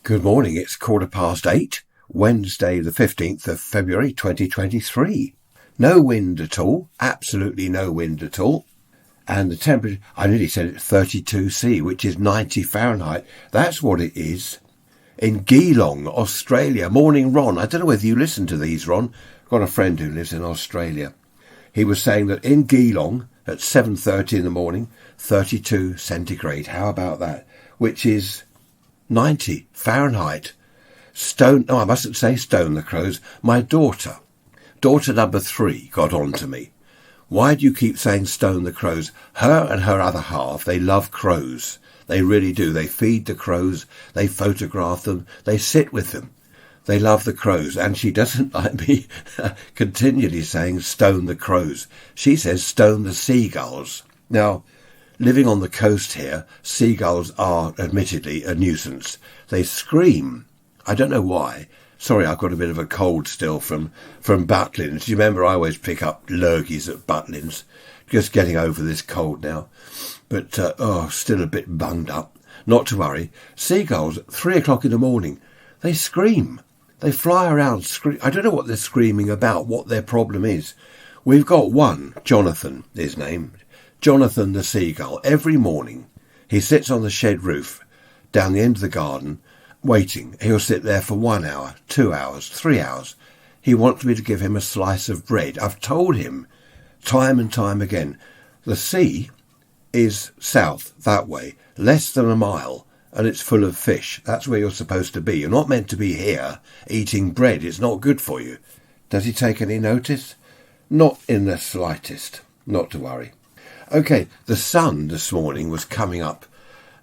Good morning, it's 8:15, Wednesday the 15th of February 2023. No wind at all, absolutely no wind at all. And the temperature, I nearly said it's 32°C, which is 90 Fahrenheit. That's what it is. In Geelong, Australia. Morning, Ron. I don't know whether you listen to these, Ron. I've got a friend who lives in Australia. He was saying that in Geelong at 7:30 in the morning, 32 centigrade. How about that? Which is 90 Fahrenheit. I mustn't say stone the crows. My daughter number 3, got on to me. Why do you keep saying stone the crows? Her and her other half, they love crows. They really do. They feed the crows. They photograph them. They sit with them. They love the crows. And she doesn't like me continually saying stone the crows. She says stone the seagulls. Now, living on the coast here, seagulls are admittedly a nuisance. They scream. I don't know why. Sorry, I've got a bit of a cold still from Butlins. You remember I always pick up lurgies at Butlins. Just getting over this cold now. But, still a bit bunged up. Not to worry. Seagulls at 3 o'clock in the morning, they scream. They fly around. I don't know what they're screaming about, what their problem is. We've got one, Jonathan, his name. Jonathan the seagull. Every morning he sits on the shed roof down the end of the garden waiting. He'll sit there for 1 hour, 2 hours, 3 hours. He wants me to give him a slice of bread. I've told him time and time again, the sea is south that way, less than a mile, and it's full of fish. That's where you're supposed to be. You're not meant to be here eating bread. It's not good for you. Does he take any notice? Not in the slightest. Not to worry. Okay, the sun this morning was coming up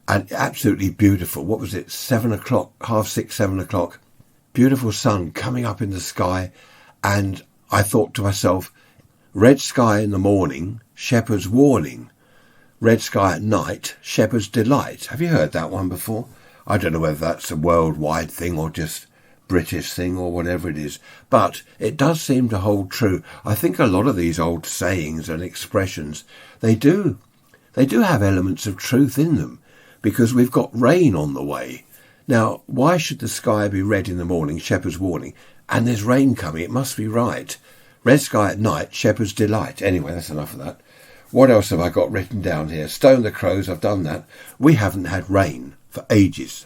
and absolutely beautiful. What was it? 7 o'clock, 6:30, 7 o'clock. Beautiful sun coming up in the sky. And I thought to myself, red sky in the morning, shepherd's warning. Red sky at night, shepherd's delight. Have you heard that one before? I don't know whether that's a worldwide thing or just British thing or whatever it is, but it does seem to hold true. I think a lot of these old sayings and expressions, they do have elements of truth in them, because we've got rain on the way. Now, why should the sky be red in the morning, shepherd's warning, and there's rain coming? It must be right. Red sky at night, shepherd's delight. Anyway, that's enough of that. What else have I got written down here? Stone the crows, I've done that. We haven't had rain for ages.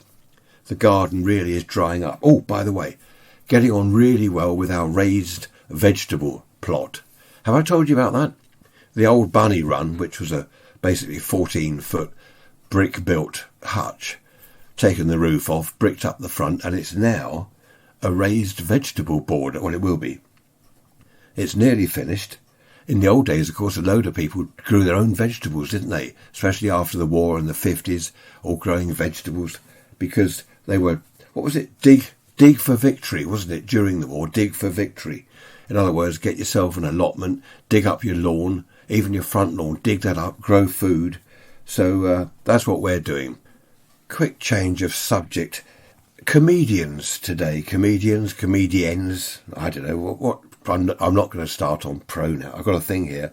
The garden really is drying up. Oh, by the way, getting on really well with our raised vegetable plot. Have I told you about that? The old bunny run, which was a basically 14-foot brick-built hutch, taken the roof off, bricked up the front, and it's now a raised vegetable border. Well, it will be. It's nearly finished. In the old days, of course, a load of people grew their own vegetables, didn't they? Especially after the war in the 50s, all growing vegetables, because they were, what was it, dig for victory, wasn't it, during the war, dig for victory. In other words, get yourself an allotment, dig up your lawn, even your front lawn, dig that up, grow food. So that's what we're doing. Quick change of subject. Comedians today, comedians, I don't know, what I'm not going to start on pronoun. I've got a thing here,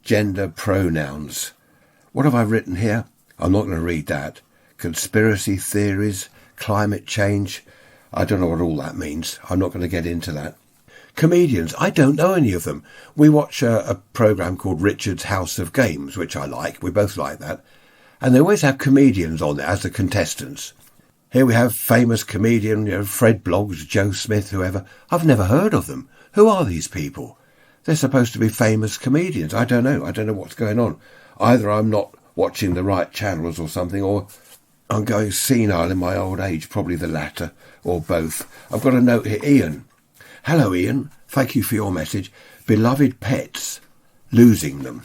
gender pronouns. What have I written here? I'm not going to read that. Conspiracy theories, climate change. I don't know what all that means. I'm not going to get into that. Comedians, I don't know any of them. We watch a programme called Richard's House of Games, which I like. We both like that. And they always have comedians on there as the contestants. Here we have famous comedian, Fred Bloggs, Joe Smith, whoever. I've never heard of them. Who are these people? They're supposed to be famous comedians. I don't know. I don't know what's going on. Either I'm not watching the right channels or something, or I'm going senile in my old age, probably the latter, or both. I've got a note here. Ian. Hello, Ian. Thank you for your message. Beloved pets, losing them.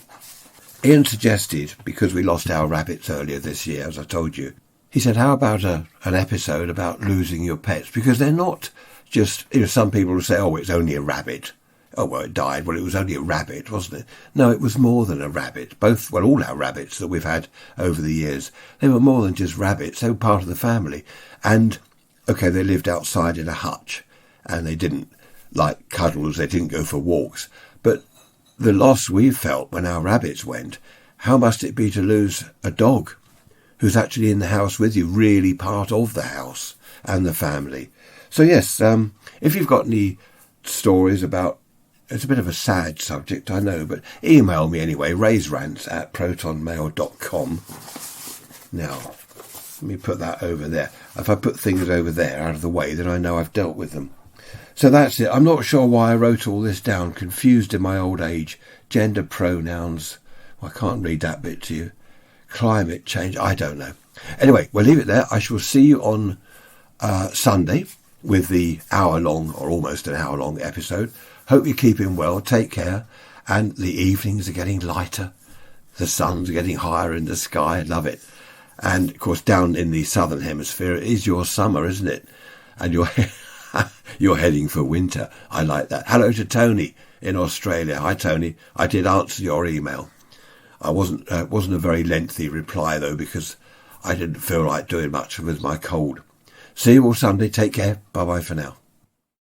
Ian suggested, because we lost our rabbits earlier this year, as I told you, he said, how about an episode about losing your pets? Because they're not just, some people will say, oh, it's only a rabbit. Oh, well, it died. Well, it was only a rabbit, wasn't it? No, it was more than a rabbit. All our rabbits that we've had over the years, they were more than just rabbits. They were part of the family. And, okay, they lived outside in a hutch, and they didn't like cuddles. They didn't go for walks. But the loss we felt when our rabbits went, how must it be to lose a dog? who's actually in the house with you, really part of the house and the family. So yes, if you've got any stories about, it's a bit of a sad subject, I know, but email me anyway, raiserants@protonmail.com. Now, let me put that over there. If I put things over there out of the way, then I know I've dealt with them. So that's it. I'm not sure why I wrote all this down. Confused in my old age. Gender pronouns. I can't read that bit to you. Climate change. I don't know. Anyway, we'll leave it there. I shall see you on Sunday with the hour-long, or almost an hour-long episode. Hope you're keeping well. Take care. And the evenings are getting lighter. The sun's getting higher in the sky. I love it. And, of course, down in the southern hemisphere, it is your summer, isn't it? And you're heading for winter. I like that. Hello to Tony in Australia. Hi, Tony. I did answer your email. I wasn't a very lengthy reply, though, because I didn't feel like doing much with my cold. See you all Sunday. Take care. Bye-bye for now.